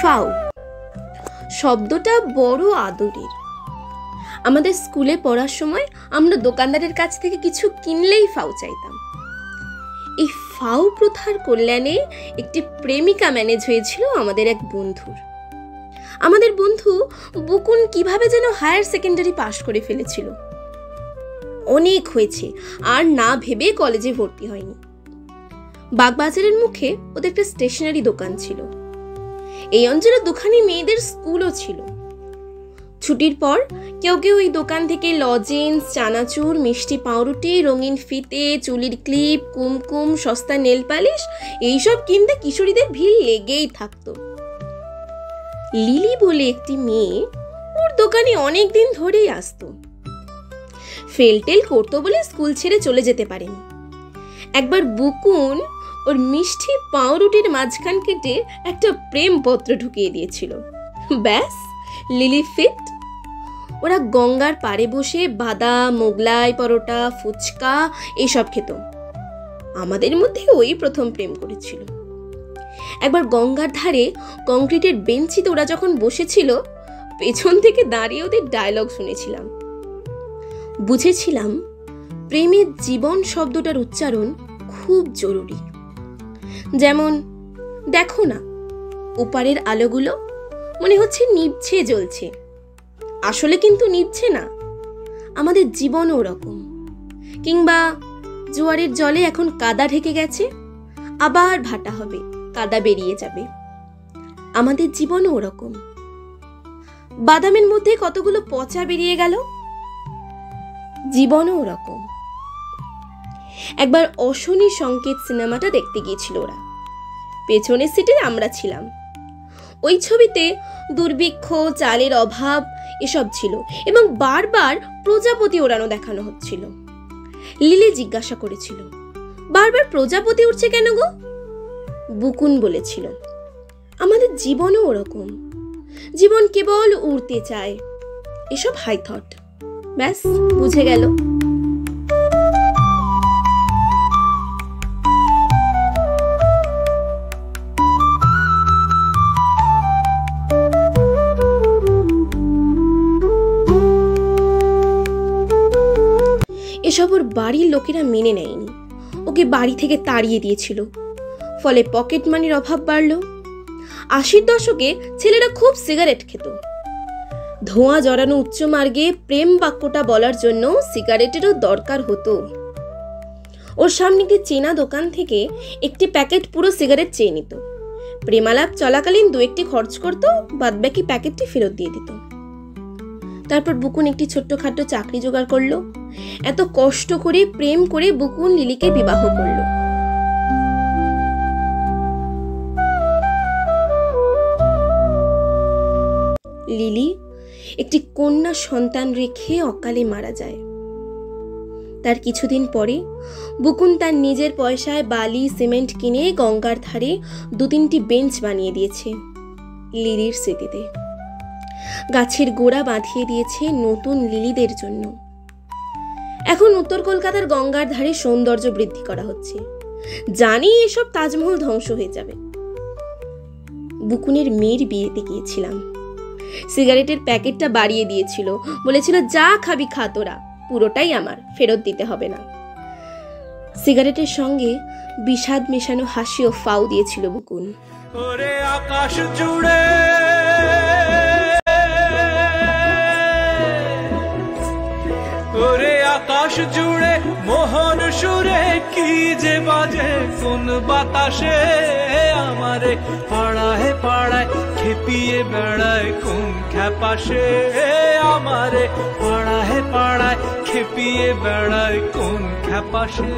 ফাউ শব্দটা বড় আদরের। আমাদের স্কুলে পড়ার সময় আমরা দোকানদারের কাছ থেকে কিছু কিনলেই ফাউ চাইতাম। এই ফাউ প্রথার কল্যাণে একটি প্রেমিকা ম্যানেজ হয়েছিল আমাদের এক বন্ধুর। আমাদের বন্ধু বুকুন কিভাবে যেন হায়ার সেকেন্ডারি পাশ করে ফেলেছিল। অনেক হয়েছে, আর না ভেবে কলেজে ভর্তি হয়নি। বাগবাজারের মুখে ওদের একটা স্টেশনারি দোকান ছিল। এই অঞ্চলে দুখানি মেয়েদের স্কুলও ছিল। ছুটির পর কেউ কেউ এই দোকান থেকে লজেন্স, চানাচুর, মিষ্টি পাউরুটি, রঙিন ফিতে, চুলির ক্লিপ, কুমকুম, সস্তা নেল পালিশ এইসব কিনতে কিশোরীদের ভিড় লেগেই থাকতো। লিলি বলে একটি মেয়ে ওর দোকানে অনেক দিন ধরেই আসতো। ফেলটেল করতো বলে স্কুল ছেড়ে চলে যেতে পারেনি। একবার বুকুন ওর মিষ্টি পাউরুটির মাঝখান কেটে একটা প্রেম পত্র ঢুকিয়ে দিয়েছিল। ব্যাস, লিলি ফিট। ওরা গঙ্গার পাড়ে বসে বাদাম, মোগলাই পরোটা, ফুচকা এইসব খেত। আমাদের মধ্যে ওই প্রথম প্রেম করেছিল। একবার গঙ্গার ধারে কংক্রিটের বেঞ্চিতে ওরা যখন বসেছিল, পেছন থেকে দাঁড়িয়ে ওদের ডায়লগ শুনেছিলাম। বুঝেছিলাম প্রেমের জীবন শব্দটার উচ্চারণ খুব জরুরি। যেমন, দেখো না, ওপারের আলোগুলো মনে হচ্ছে নিভছে জ্বলছে, আসলে কিন্তু নিভছে না। আমাদের জীবনও ওরকম। কিংবা, জোয়ারের জলে এখন কাদা ঢেকে গেছে, আবার ভাটা হবে, কাদা বেরিয়ে যাবে। আমাদের জীবনও ওরকম। বাদামের মধ্যে কতগুলো পচা বেরিয়ে গেল, জীবনও ওরকম। একবার অশনি সংকেত সিনেমাটা দেখতে গিয়েছিল ওরা। পেছনের সিটে আমরা ছিলাম। ওই ছবিতে দুর্ভিক্ষ, চালের অভাব এসব ছিল এবং বারবার প্রজাপতি ওড়ানো দেখানো হচ্ছিল। লিলি জিজ্ঞাসা করেছিল, বারবার প্রজাপতি উঠছে কেন গো? বুকুন বলেছিল, আমাদের জীবনও ওরকম। জীবন কেবল উড়তে চায়। এসব হাই থট। ব্যাস, বুঝে গেল। এসব ওর বাড়ির লোকেরা মেনে নেয়নি। ওকে বাড়ি থেকে তাড়িয়ে দিয়েছিল। ফলে পকেট মানির অভাব বাড়ল। 80-র দশকে ছেলেরা খুব সিগারেট খেত। ধোঁয়া জড়ানো উচ্চ মার্গে প্রেম বাক্যটা বলার জন্য সিগারেটেরও দরকার হতো। ওর সামনে একটি চেনা দোকান থেকে একটি প্যাকেট পুরো সিগারেট চেয়ে নিত। প্রেমালাপ চলাকালীন 2-1টি খরচ করত, বাদবাকি প্যাকেটটি ফেরত দিয়ে দিত। তারপর বুকুন একটি ছোট্টখাটো চাকরি জোগাড় করলো। এত কষ্ট করে প্রেম করে বুকুন লিলিকে বিবাহ করলো। লিলি একটি কন্যা সন্তান রেখে অকালে মারা যায়। তার কিছুদিন পরে বুকুন তার নিজের পয়সায় বালি, সিমেন্ট কিনে গঙ্গার ধারে 2-3টি বেঞ্চ বানিয়ে দিয়েছে লিলির স্মৃতিতে। গাছের গোড়া বাঁধিয়ে দিয়েছে নতুন লিলিদের জন্য। এখন উত্তর কলকাতার গঙ্গার ধারে সৌন্দর্য বৃদ্ধি করা হচ্ছে। জানি এসব তাজমহল ধ্বংস হয়ে যাবে। বুকুনের মেয়ের বিয়েতে গিয়েছিলাম। সিগারেটের প্যাকেটটা বাড়িয়ে দিয়েছিল, বলেছিল, যা খাবি খা তোরা, পুরোটাই আমার, ফেরত দিতে হবে না। সিগারেটের সঙ্গে বিষাদ মেশানো হাসি ও ফাউ দিয়েছিল বুকুন। ওরে আকাশ জুড়ে, ওরে আকাশ জুড়ে মোহন সুরে কি যে বাজে কোন বাতাসে, আমারে পাড়ায় পাড়ায় খেপিয়ে বেড়ায় কোন খ্যাপাসে, আমারে পাড়ায় পাড়ায় খেপিয়ে বেড়ায় কোন খ্যাপাসে।